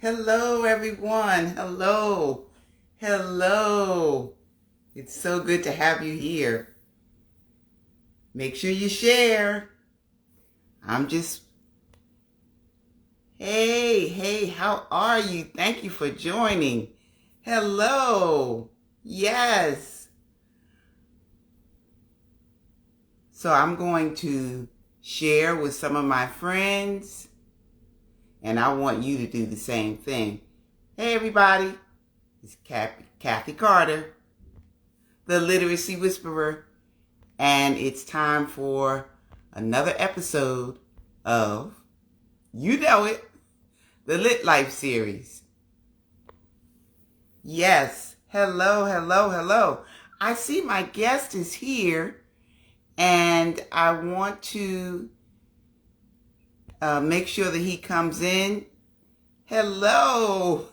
Hello, everyone. Hello. Hello. It's so good to have you here. Make sure you share. I'm just, hey, how are you? Thank you for joining. Hello. Yes. So I'm going to share with some of my friends, and I want you to do the same thing. Hey, everybody. It's Kathy Carter, the Literacy Whisperer, and it's time for another episode of, you know it, the Lit Life series. Yes, hello. I see my guest is here, and I want to make sure that he comes in. Hello.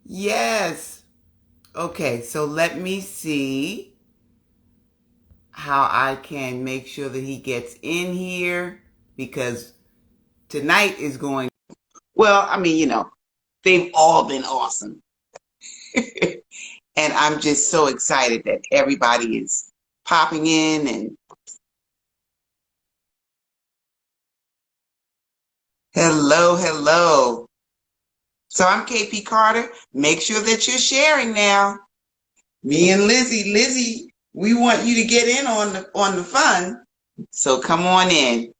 Yes. Okay, so let me see how I can make sure that he gets in here, because tonight is going, well, they've all been awesome. And I'm just so excited that everybody is popping in. And hello. So I'm KP Carter. Make sure that you're sharing now. Me and Lizzie, we want you to get in on the fun. So come on in.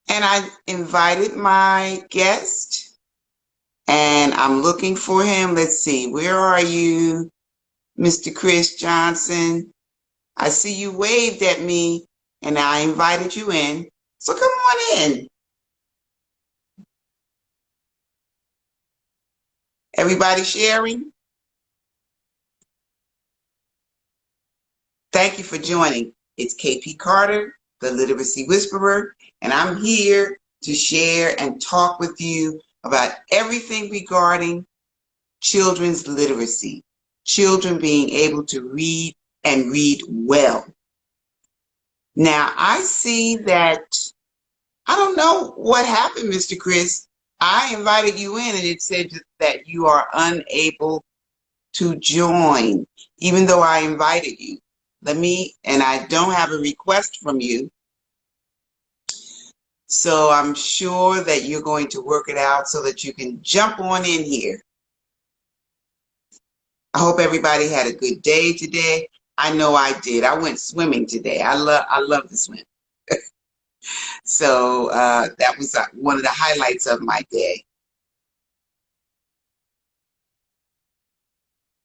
And I invited my guest, and I'm looking for him. Let's see, where are you, Mr. Chris Johnson? I see you waved at me, and I invited you in. So come on in. Everybody sharing? Thank you for joining. It's KP Carter, the Literacy Whisperer, and I'm here to share and talk with you about everything regarding children's literacy, children being able to read and read well. Now, I see that, I don't know what happened, Mr. Chris. I invited you in and it said that you are unable to join, even though I invited you. And I don't have a request from you. So I'm sure that you're going to work it out so that you can jump on in here. I hope everybody had a good day today. I know I did. I went swimming today. I love to swim. So that was one of the highlights of my day.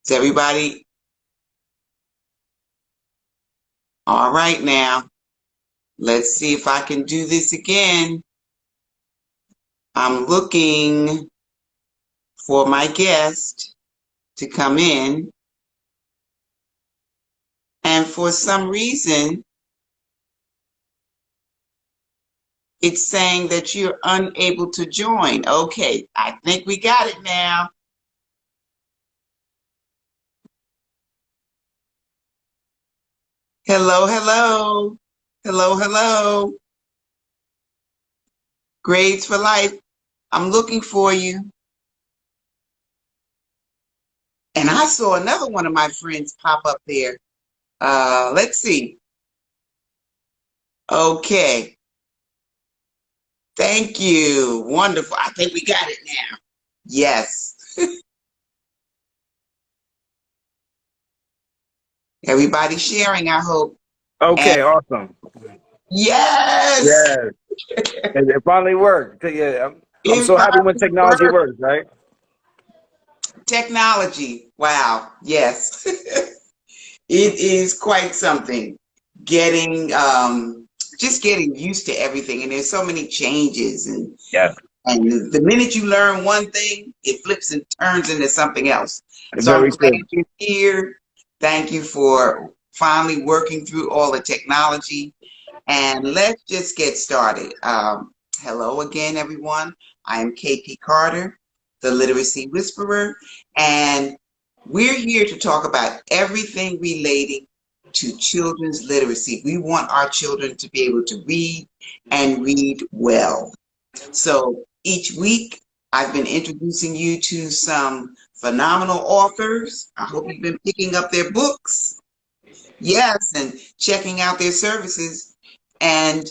Is everybody all right now? Let's see if I can do this again. I'm looking for my guest to come in. And for some reason, it's saying that you're unable to join. Okay, I think we got it now. Hello. Grades for life. I'm looking for you. And I saw another one of my friends pop up there. Let's see. Okay. Thank you. Wonderful. I think we got it now. Yes. Everybody sharing, I hope. Okay, And awesome. yes. Yes, it finally worked. Yeah, I'm It so happy when finally technology worked. works, right? Technology. Wow. Yes. It is quite something. Getting just getting used to everything. And there's so many changes, Yes, and the minute you learn one thing, it flips and turns into something else. So I'm very glad true. you're here. Thank you for finally working through all the technology. And let's just get started. Hello again, everyone. I am KP Carter, the Literacy Whisperer, and we're here to talk about everything relating to children's literacy. We want our children to be able to read and read well. So Each week, I've been introducing you to some phenomenal authors. I hope you've been picking up their books. Yes, and checking out their services. And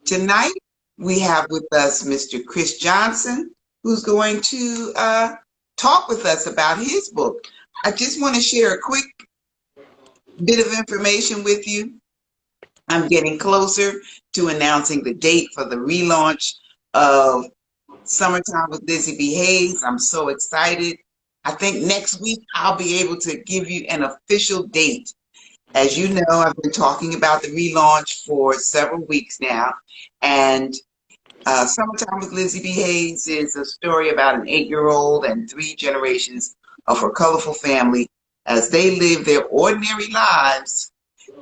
tonight, we have with us Mr. Chris Johnson, who's going to talk with us about his book. I just want to share a quick bit of information with you. I'm getting closer to announcing the date for the relaunch of Summertime with Lizzie B Hayes. I'm so excited. I think next week I'll be able to give you an official date. As you know, I've been talking about the relaunch for several weeks now, and Summertime with Lizzie B Hayes is a story about an 8-year-old and 3 generations of her colorful family as they live their ordinary lives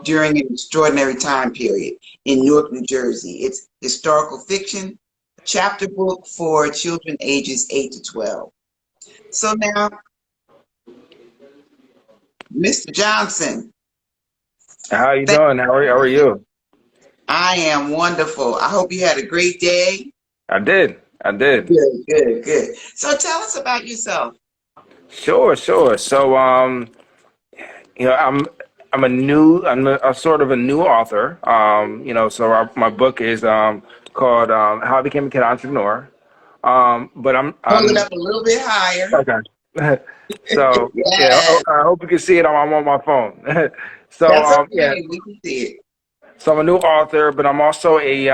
during an extraordinary time period in Newark, New Jersey. It's historical fiction, chapter book for children ages 8 to 12. So now, Mr. Johnson. How you doing? How are you? I am wonderful. I hope you had a great day. I did. Good. So tell us about yourself. Sure. So, I'm a sort of a new author. So my book is called How I Became a Kid Entrepreneur. But Hold it I'm up a little bit higher. okay. So yeah, Yes, I hope you can see it. I'm on my phone. that's Yeah. okay. We can see it. So I'm a new author, but I'm also a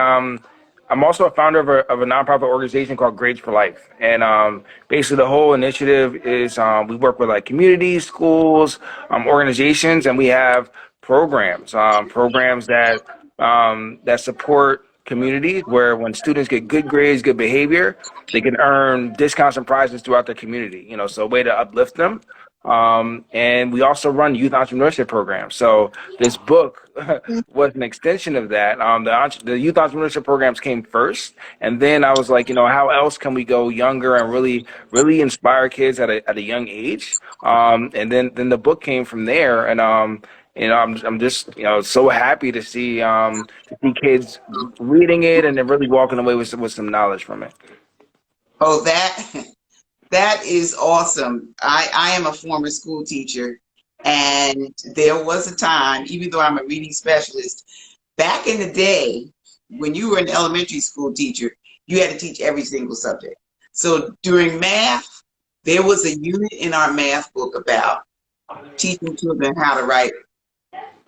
founder of a nonprofit organization called Grades for Life. And basically the whole initiative is we work with like communities, schools, organizations, and we have programs that support communities where when students get good grades, good behavior, they can earn discounts and prizes throughout the community. So a way to uplift them. And we also run youth entrepreneurship programs. So this book was an extension of that. The youth entrepreneurship programs came first, and then I was like, how else can we go younger and really inspire kids at a young age? And then the book came from there, and I'm just so happy to see kids reading it and then really walking away with some knowledge from it. Oh, that is awesome. I am a former school teacher, and there was a time, even though I'm a reading specialist, back in the day when you were an elementary school teacher, you had to teach every single subject. So during math, there was a unit in our math book about teaching children how to write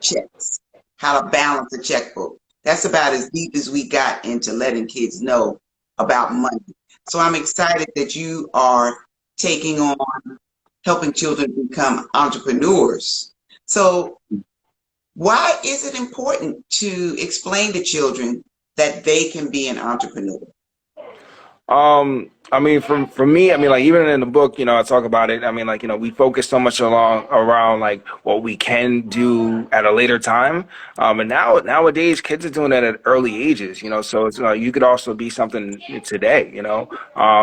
checks, how to balance a checkbook. That's about as deep as we got into letting kids know about money. So I'm excited that you are taking on helping children become entrepreneurs. So why is it important to explain to children that they can be an entrepreneur? I mean, for me, I mean, like even in the book, I talk about it. I mean, like we focus so much around like what we can do at a later time. And nowadays, kids are doing that at early ages. So it's you could also be something today.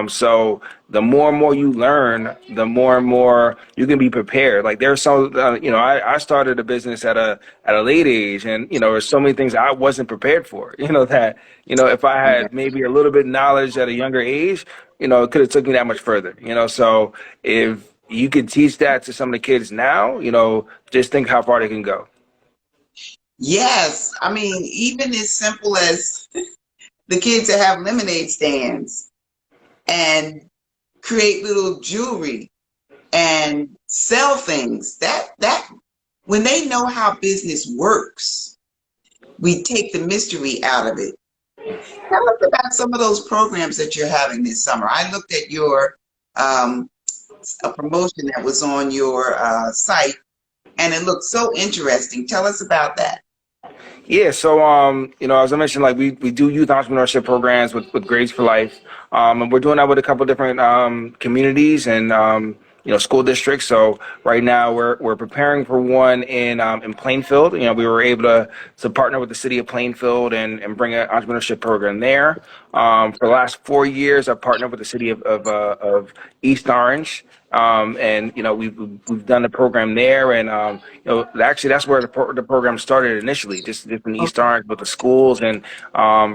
So the more and more you learn, the more and more you can be prepared. Like there's I started a business at a late age, and there's so many things I wasn't prepared for. That if I had maybe a little bit of knowledge at a younger age, it could have took me that much further. So if you could teach that to some of the kids now, just think how far they can go. Yes, I mean, even as simple as the kids that have lemonade stands and create little jewelry and sell things. That when they know how business works, we take the mystery out of it. Tell us about some of those programs that you're having this summer. I looked at your a promotion that was on your site, and it looked so interesting. Tell us about that. Yeah, so as I mentioned, like we do youth entrepreneurship programs with Grades for Life, and we're doing that with a couple different communities and school districts. So right now we're preparing for one in Plainfield. We were able to partner with the city of Plainfield and bring an entrepreneurship program there. For the last 4 years, I've partnered with the city of East Orange. And we've done the program there, and actually that's where the program started initially, just in East Orange with the schools, and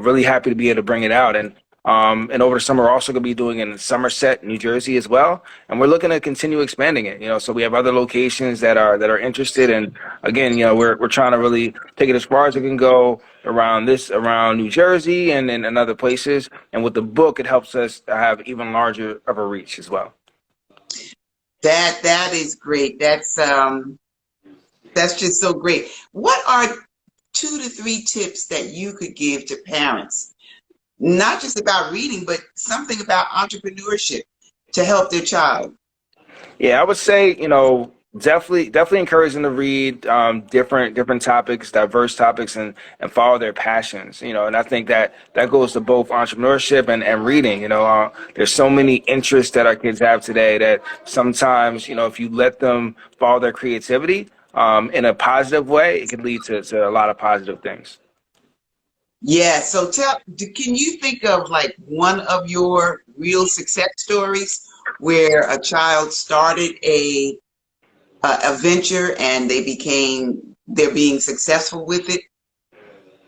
really happy to be able to bring it out. And And over the summer, we're also going to be doing it in Somerset, New Jersey as well. And we're looking to continue expanding it, so we have other locations that are interested. And again, we're trying to really take it as far as it can go around New Jersey and other places. And with the book, it helps us to have even larger of a reach as well. That is great. That's just so great. What are 2 to 3 tips that you could give to parents, not just about reading, but something about entrepreneurship to help their child? Yeah, I would say, definitely encourage them to read different topics, diverse topics, and follow their passions. And I think that goes to both entrepreneurship and reading. There's so many interests that our kids have today that sometimes, if you let them follow their creativity in a positive way, it can lead to a lot of positive things. Yeah. So can you think of like one of your real success stories where a child started a venture and they're being successful with it?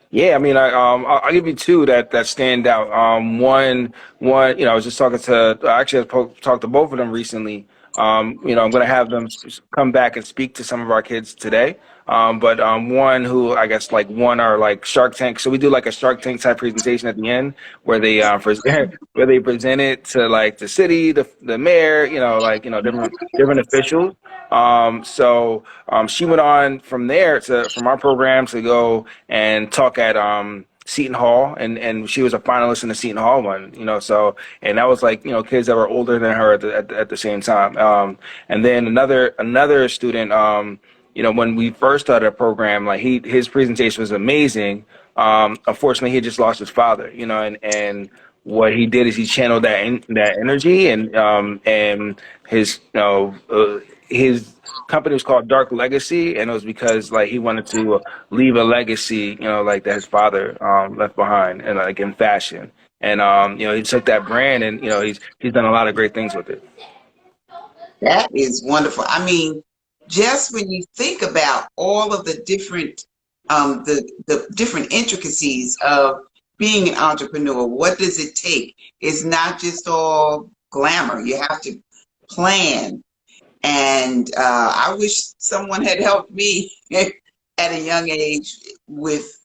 Yeah, I mean, I'll give you two that stand out. One, I was just talking to, actually, I talked to both of them recently. I'm going to have them come back and speak to some of our kids today. But one who I guess like won our like Shark Tank. So we do like a Shark Tank type presentation at the end where they where they present it to like the city, the mayor, different officials. She went on from there from our program to go and talk at Seton Hall, and she was a finalist in the Seton Hall one, and that was like, kids that were older than her at the same time. And then another student, when we first started a program, like his presentation was amazing. Unfortunately, he just lost his father, and what he did is he channeled that energy, and his company was called Dark Legacy, and it was because like he wanted to leave a legacy, like that his father left behind, and like in fashion. And he took that brand, and he's done a lot of great things with it. That is wonderful. I mean, just when you think about all of the different intricacies of being an entrepreneur, what does it take? It's not just all glamour. You have to plan. And I wish someone had helped me at a young age with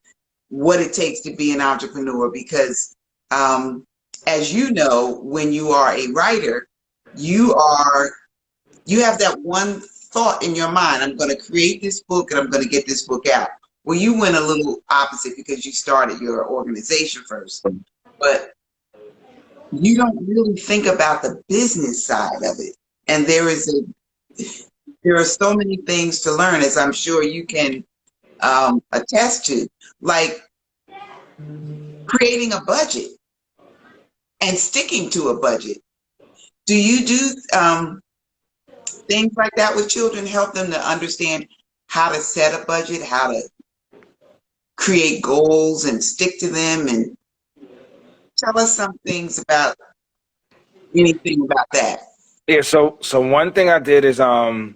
what it takes to be an entrepreneur, because as you know, when you are a writer, you have that one thought in your mind: I'm going to create this book and I'm going to get this book out. Well, you went a little opposite because you started your organization first, but you don't really think about the business side of it. And there are so many things to learn, as I'm sure you can attest to, like creating a budget and sticking to a budget. Do you do things like that with children, help them to understand how to set a budget, how to create goals and stick to them? And tell us some things about anything about that. Yeah, so one thing I did is I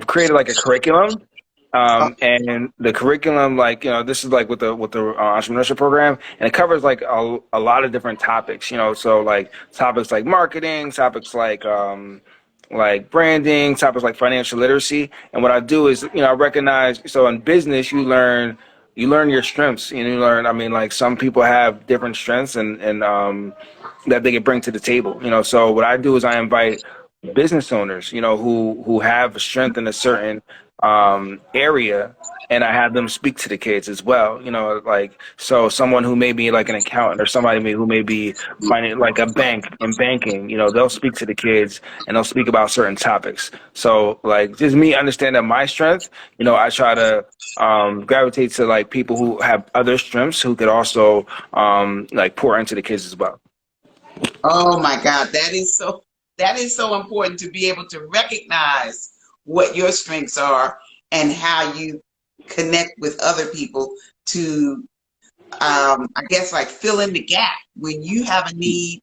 created like a curriculum. Oh, And the curriculum, like, this is like with the entrepreneurship program, and it covers like a lot of different topics, so like topics like marketing, topics like branding, topics like financial literacy. And what I do is, I recognize, so in business, you learn your strengths, you learn, I mean, like some people have different strengths and that they can bring to the table, so what I do is I invite business owners, who have a strength in a certain area, and I have them speak to the kids as well. Like, so someone who may be like an accountant, or somebody who may be finding like a bank in banking, they'll speak to the kids and they'll speak about certain topics. So like just me understanding my strength, I try to gravitate to like people who have other strengths who could also like pour into the kids as well. oh my God, that is so important, to be able to recognize what your strengths are and how you connect with other people to, I guess, like fill in the gap when you have a need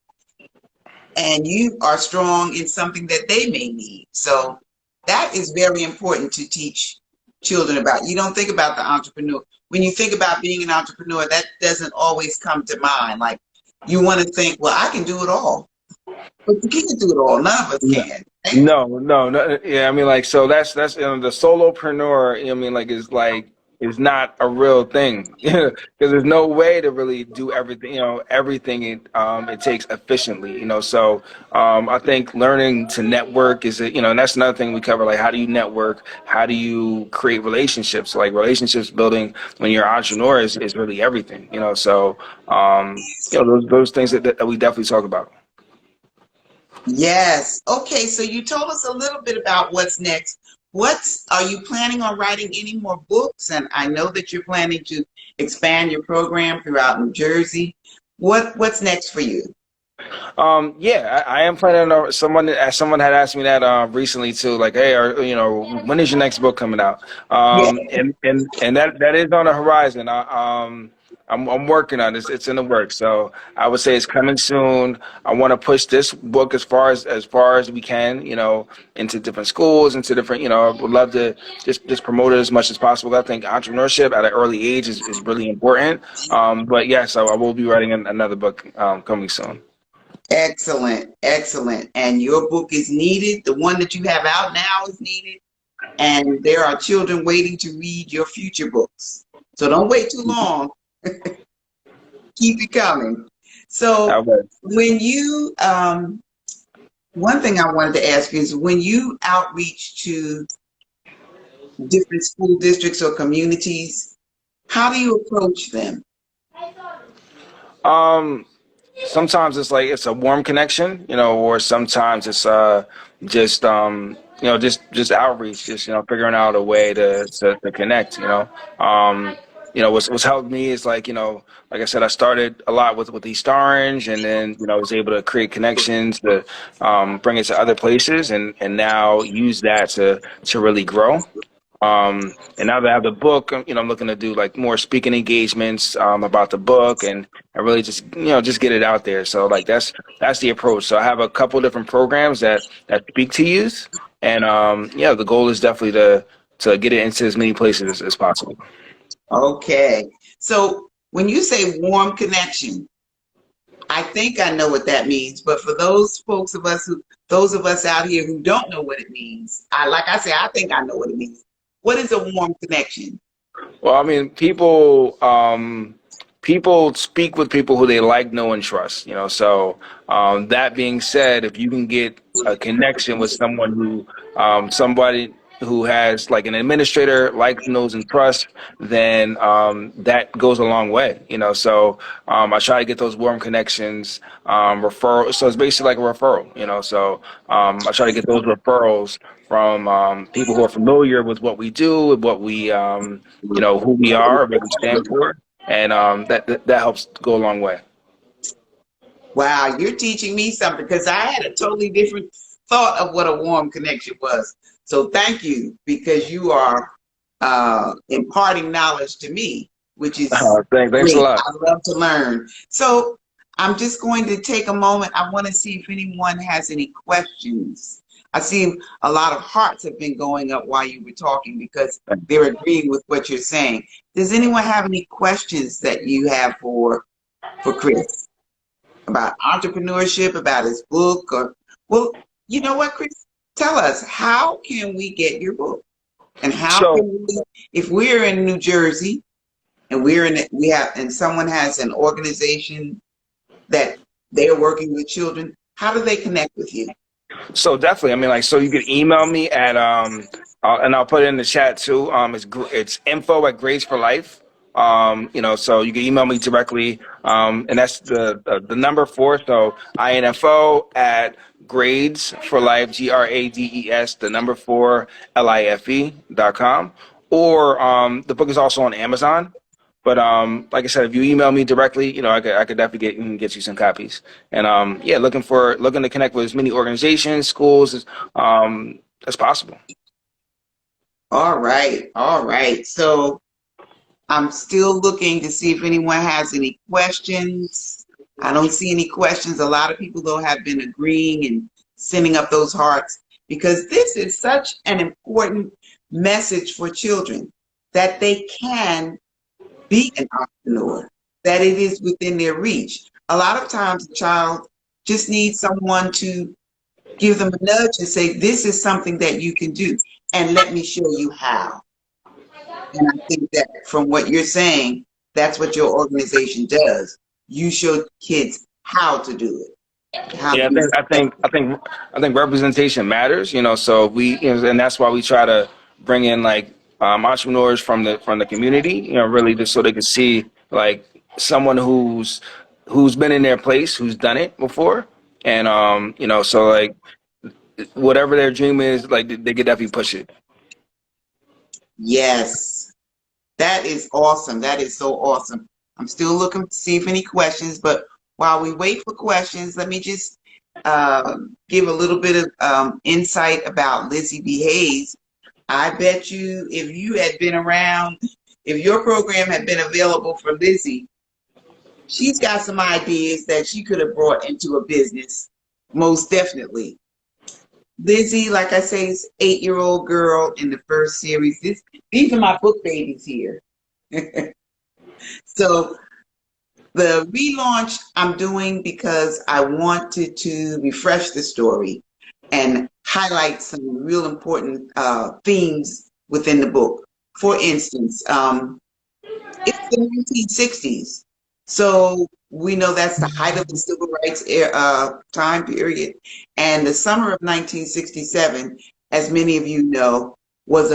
and you are strong in something that they may need. So that is very important to teach children about? You don't think about the entrepreneur. When you think about being an entrepreneur, that doesn't always come to mind. Like you want to think, well, I can do it all. But you can't do it all. None of us can. Right? No. Yeah, I mean, like, so that's the solopreneur. I mean, like is not a real thing because there's no way to really do everything. Everything it takes efficiently. So I think learning to network is and that's another thing we cover. Like, how do you network? How do you create relationships? Like relationships building when you're an entrepreneur is really everything. So those things that we definitely talk about. Yes. Okay. So you told us a little bit about what's next. Are you planning on writing any more books? And I know that you're planning to expand your program throughout New Jersey. What's next for you? Yeah, I am planning on someone had asked me that recently too, like, hey, when is your next book coming out? Yeah. And that is on the horizon. I'm working on this. It's in the works. So I would say it's coming soon. I want to push this book as far as we can, into different schools, into different, I would love to just promote it as much as possible. I think entrepreneurship at an early age is really important. But yes, I will be writing another book coming soon. Excellent. Excellent. And your book is needed. The one that you have out now is needed. And there are children waiting to read your future books. So don't wait too long. Keep it coming. So when you, one thing I wanted to ask you is when you outreach to different school districts or communities, how do you approach them? Um, Sometimes it's like it's a warm connection, or sometimes it's just outreach, just figuring out a way to connect, what's helped me is like I said, I started a lot with East Orange, and then was able to create connections to bring it to other places, and now use that to really grow. And now that I have the book, I'm looking to do like more speaking engagements about the book, and really just get it out there. So like that's the approach. So I have a couple different programs that speak to youth, and the goal is definitely to get it into as many places as possible. Okay. So when you say warm connection, I think I know what that means, but for those of us out here who don't know what it means, like I say, I think I know what it means. What is a warm connection? Well, I mean, people speak with people who they like, know, and trust. So that being said, if you can get a connection with somebody who has like an administrator, likes, knows, and trusts, then that goes a long way. So I try to get those warm connections, referral. So it's basically like a referral. So I try to get those referrals from people who are familiar with what we do, with what we, who we are, what we stand for, and that helps go a long way. Wow, you're teaching me something because I had a totally different thought of what a warm connection was. So thank you because you are imparting knowledge to me, which is Thanks a great. lot. I love to learn. So I'm just going to take a moment. I want to see if anyone has any questions. I see a lot of hearts have been going up while you were talking because they're agreeing with what you're saying. Does anyone have any questions that you have for Chris about entrepreneurship, about his book? Or, well, you know what, Chris? Tell us, how can we get your book? And how So can we, if we're in New Jersey and and someone has an organization that they're working with children, how do they connect with you? So definitely, I mean, like, so you can email me at and I'll put it in the chat too. It's info@Grades for Life. So you can email me directly, and that's the number 4. So info at Grades for Life, GRADES, the number 4 LIFE.com. Or the book is also on Amazon. But like I said, if you email me directly, I could definitely get you some copies. And looking to connect with as many organizations, schools as possible. All right, all right. So I'm still looking to see if anyone has any questions. I don't see any questions. A lot of people, though, have been agreeing and sending up those hearts because this is such an important message for children that they can be an entrepreneur, that it is within their reach. A lot of times a child just needs someone to give them a nudge and say, this is something that you can do, and let me show you how. And I think that from what you're saying, that's what your organization does. You show kids how to do it, how to Yeah, be I think representation matters. So and that's why we try to bring in like entrepreneurs from the community. Really just so they can see like someone who's been in their place, who's done it before, and so like whatever their dream is, like they could definitely push it. Yes, that is awesome. That is so awesome. I'm still looking to see if any questions, but while we wait for questions, let me just give a little bit of insight about Lizzie B Hayes. I bet you if you had been around, if your program had been available for Lizzie, she's got some ideas that she could have brought into a business, most definitely. Lizzie, like I say, is 8-year-old girl in the first series. These are my book babies here. So the relaunch I'm doing because I wanted to refresh the story and highlight some real important themes within the book. For instance, it's the 1960s. So we know that's the height of the civil rights time period. And the summer of 1967, as many of you know, was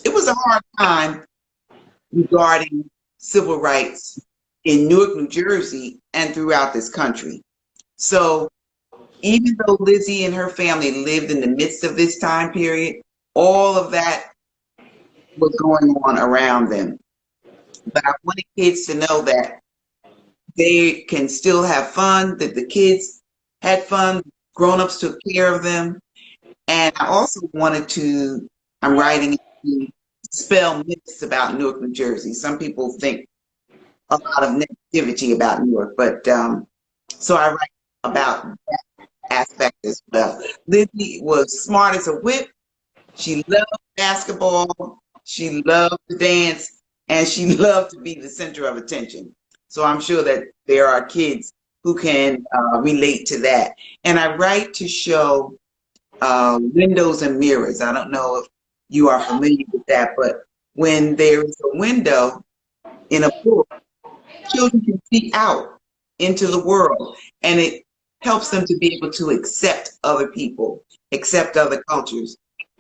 it was a hard time regarding civil rights in Newark, New Jersey, and throughout this country. So even though Lizzie and her family lived in the midst of this time period, all of that was going on around them. But I wanted kids to know that they can still have fun, that the kids had fun, grown-ups took care of them. And I also wanted to, I'm writing to dispel myths about Newark, New Jersey. Some people think a lot of negativity about Newark, but so I write about that aspect as well. Lizzie was smart as a whip. She loved basketball. She loved to dance, and she loved to be the center of attention. So I'm sure that there are kids who can relate to that. And I write to show windows and mirrors. I don't know if you are familiar with that, but when there is a window in a book, children can see out into the world, and it helps them to be able to accept other people, accept other cultures.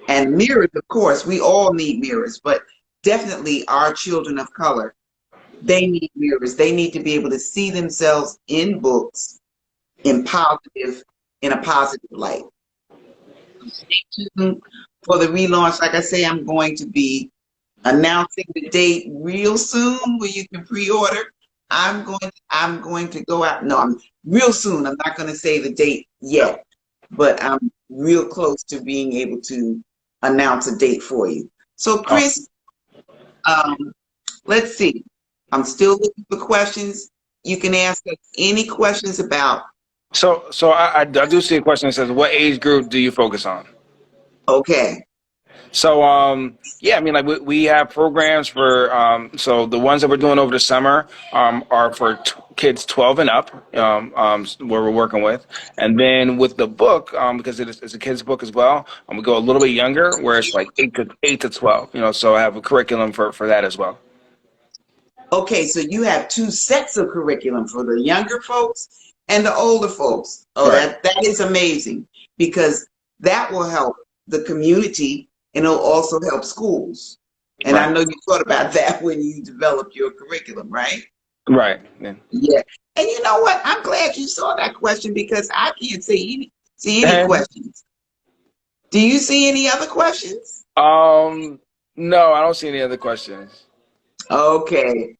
And mirrors, of course, we all need mirrors, but definitely our children of color, they need mirrors. They need to be able to see themselves in books in a positive light. Stay tuned for the relaunch. Like I say, I'm going to be announcing the date real soon where you can pre-order. I'm going to go out. No, I'm real soon. I'm not going to say the date yet, but I'm real close to being able to announce a date for you. So Chris, let's see. I'm still looking for questions. You can ask us any questions about. So I do see a question that says, what age group do you focus on? Okay. So, yeah, I mean, like we have programs for, so the ones that we're doing over the summer, are for kids 12 and up, where we're working with. And then with the book, because it's a kid's book as well, we go a little bit younger where it's like 8 to 12, so I have a curriculum for that as well. Okay, so you have two sets of curriculum for the younger folks and the older folks. Oh, Right. that is amazing, because that will help the community and it'll also help schools. And I Right. know you thought about that when you developed your curriculum, right? Right. Yeah. Yeah. And you know what? I'm glad you saw that question because I can't see any And, questions. Do you see any other questions? no, I don't see any other questions. Okay.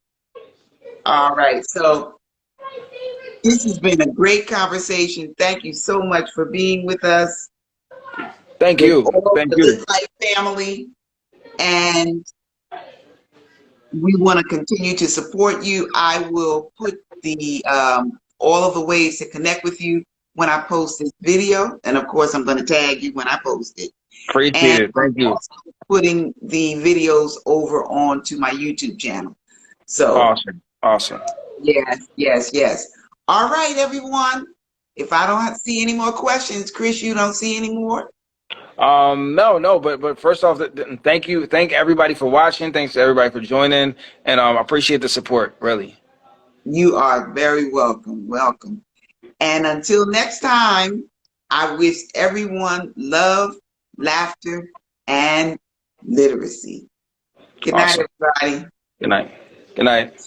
All right. So this has been a great conversation. Thank you so much for being with us, Thank with you. all Thank the you. Live Life family. And we want to continue to support you. I will put the all of the ways to connect with you when I post this video. And of course, I'm going to tag you when I post it. Appreciate And it. I'm Thank you. also putting the videos over onto my YouTube channel. So, Awesome. Awesome. yes, yes, yes. All right, everyone. If I don't see any more questions, Chris, you don't see any more? No, but first off, thank you. Thank everybody for watching. Thanks to everybody for joining. And I appreciate the support, really. You are very welcome. Welcome. And until next time, I wish everyone love, laughter, and literacy. Good night, Awesome. everybody. Good night. Good night.